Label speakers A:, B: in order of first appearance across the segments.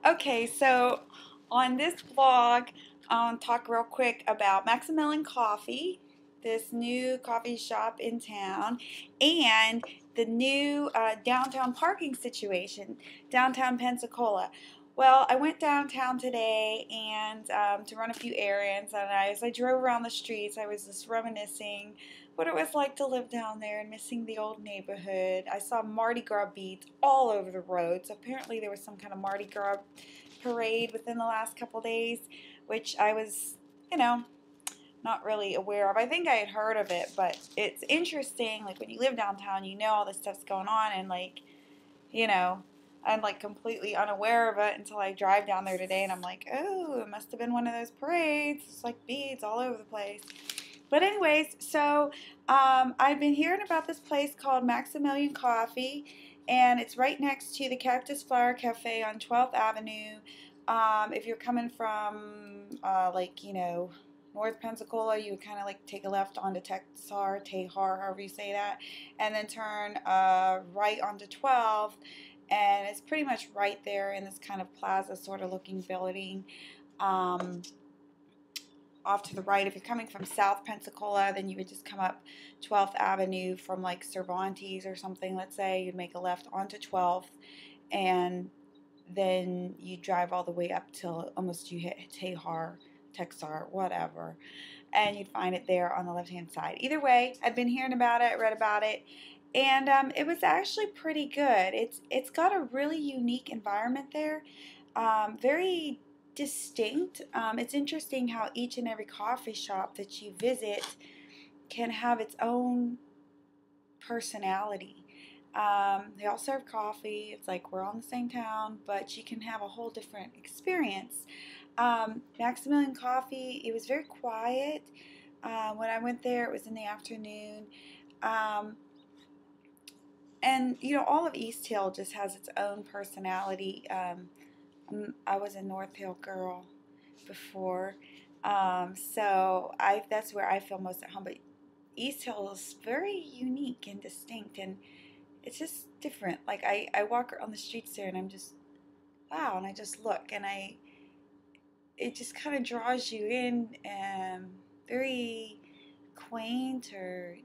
A: Okay, so on this vlog, I'll talk real quick about Maximillian Coffee, this new coffee shop in town, and the new downtown parking situation, downtown Pensacola. Well, I went downtown today and to run a few errands, and as I drove around the streets, I was just reminiscing what it was like to live down there and missing the old neighborhood. I saw Mardi Gras beads all over the roads. Apparently there was some kind of Mardi Gras parade within the last couple days, which I was, you know, not really aware of. I think I had heard of it, but it's interesting. Like when you live downtown, you know all this stuff's going on, and like, you know, I'm like completely unaware of it until I drive down there today, and I'm like, oh, it must have been one of those parades. It's like beads all over the place. But anyways, so I've been hearing about this place called Maximillian Coffee, and it's right next to the Cactus Flower Cafe on 12th Avenue. If you're coming from North Pensacola, you would kind of like take a left onto Tehar, however you say that, and then turn right onto 12th, and it's pretty much right there in this kind of plaza sort of looking building. Off to the right. If you're coming from South Pensacola, then you would just come up 12th Avenue from like Cervantes or something, let's say. You'd make a left onto 12th, and then you drive all the way up till almost you hit Texar, whatever, and you'd find it there on the left-hand side. Either way, I'd been hearing about it, read about it, and it was actually pretty good. It's got a really unique environment there, very distinct. It's interesting how each and every coffee shop that you visit can have its own personality. They all serve coffee. It's like we're all in the same town, but you can have a whole different experience. Maximilian Coffee, it was very quiet. When I went there, it was in the afternoon. And, you know, all of East Hill just has its own personality. I was a North Hill girl before, so that's where I feel most at home. But East Hill is very unique and distinct, and it's just different. Like I walk on the streets there, and I'm just wow, and I just look, and it just kind of draws you in, very quaint, or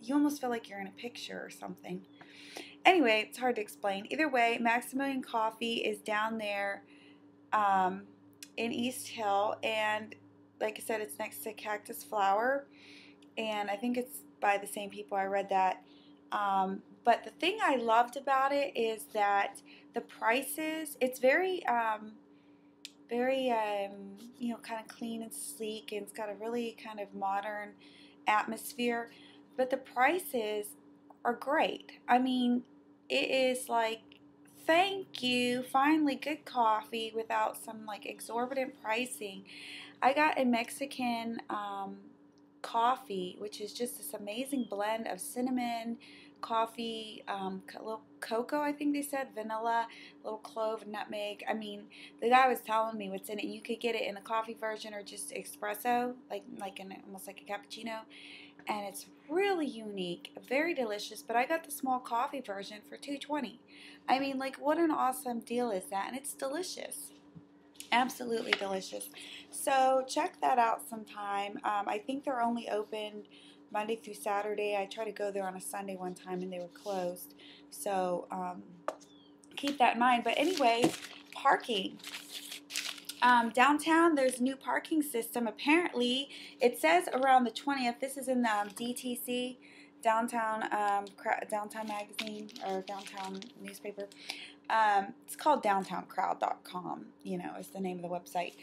A: you almost feel like you're in a picture or something. Anyway, it's hard to explain. Either way, Maximilian Coffee is down there in East Hill, and like I said, it's next to Cactus Flower, and I think it's by the same people. I read that. But the thing I loved about it is that the prices, it's very, kind of clean and sleek, and it's got a really kind of modern atmosphere, but the prices are great. I mean, it is like, thank you, finally good coffee without some like exorbitant pricing. I got a Mexican coffee, which is just this amazing blend of cinnamon, coffee, a little cocoa, I think they said, vanilla, a little clove, nutmeg. I mean, the guy was telling me what's in it. You could get it in the coffee version or just espresso, almost like a cappuccino, and it's really unique, very delicious. But I got the small coffee version for $2.20. I mean, like, what an awesome deal is that? And it's delicious. Absolutely delicious. So check that out sometime. I think they're only open Monday through Saturday. I tried to go there on a Sunday one time and they were closed. So keep that in mind. But anyway, parking. Downtown, there's a new parking system. Apparently, it says around the 20th. This is in the DTC, downtown magazine, or downtown newspaper. It's called downtowncrowd.com, is the name of the website.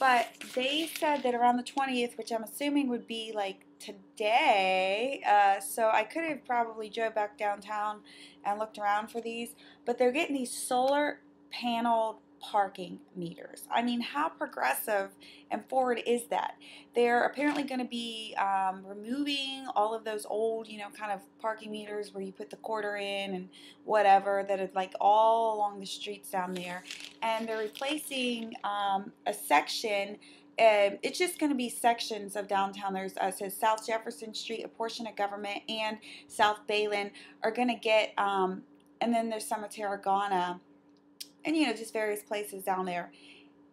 A: But they said that around the 20th, which I'm assuming would be like today, so I could have probably drove back downtown and looked around for these, but they're getting these solar panel parking meters. I mean, how progressive and forward is that? They're apparently going to be removing all of those old, kind of parking meters where you put the quarter in and whatever, that are like all along the streets down there. And they're replacing a section. It's just going to be sections of downtown. There's says South Jefferson Street, a portion of Government, and South Bayland are going to get, and then there's some of Tarragona and just various places down there,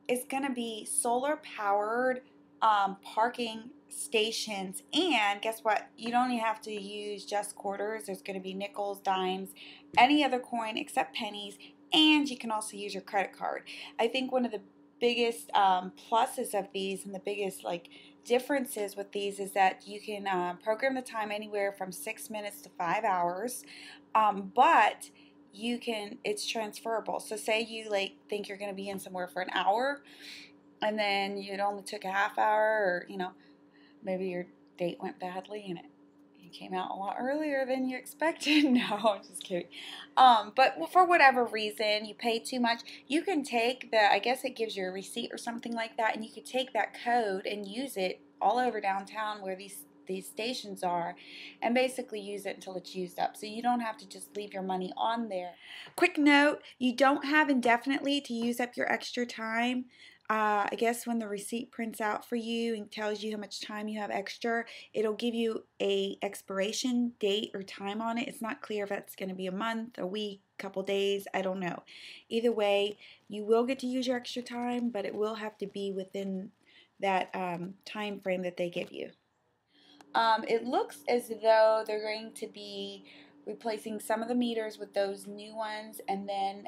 A: is going to be solar powered parking stations. And guess what? You don't even have to use just quarters. There's going to be nickels, dimes, any other coin except pennies, and you can also use your credit card. I think one of the biggest pluses of these, and the biggest differences with these, is that you can program the time anywhere from 6 minutes to 5 hours, but it's transferable. So say you think you're going to be in somewhere for an hour, and then it only took a half hour, or maybe your date went badly and you came out a lot earlier than you expected. No, I'm just kidding. But for whatever reason you pay too much, you can take I guess it gives you a receipt or something like that, and you could take that code and use it all over downtown where these stations are, and basically use it until it's used up. So you don't have to just leave your money on there. Quick note, you don't have indefinitely to use up your extra time. I guess when the receipt prints out for you and tells you how much time you have extra, it'll give you a expiration date or time on it. It's not clear if that's going to be a month, a week, couple days, I don't know. Either way, you will get to use your extra time, but it will have to be within that time frame that they give you. It looks as though they're going to be replacing some of the meters with those new ones, and then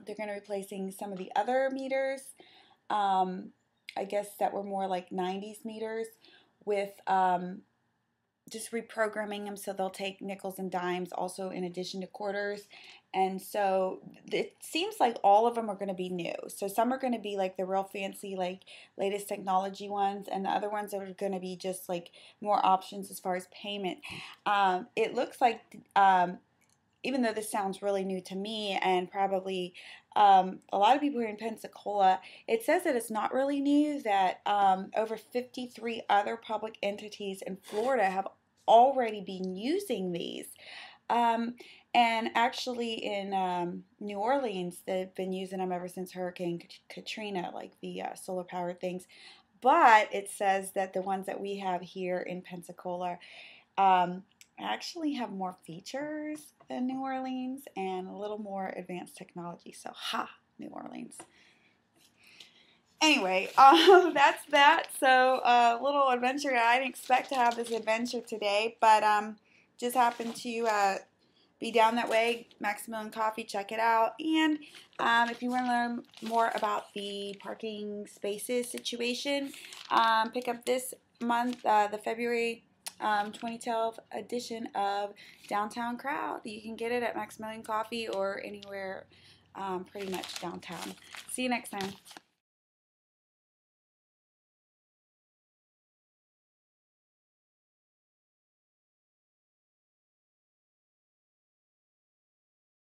A: they're going to be replacing some of the other meters, I guess that were more like 90s meters, with just reprogramming them so they'll take nickels and dimes also in addition to quarters. And so it seems like all of them are going to be new. So some are going to be like the real fancy, latest technology ones, and the other ones are going to be just more options as far as payment. It looks like even though this sounds really new to me and probably a lot of people here in Pensacola, it says that it's not really new, that over 53 other public entities in Florida have already been using these. And actually in New Orleans, they've been using them ever since Hurricane Katrina, the solar powered things. But it says that the ones that we have here in Pensacola actually have more features than New Orleans and a little more advanced technology. So, New Orleans. Anyway, that's that. So, a little adventure. I didn't expect to have this adventure today, but just happened to be down that way. Maximillian Coffee, check it out. And if you want to learn more about the parking spaces situation, pick up this month, the February 2012 edition of Downtown Crowd. You can get it at Maximillian Coffee or anywhere pretty much downtown. See you next time.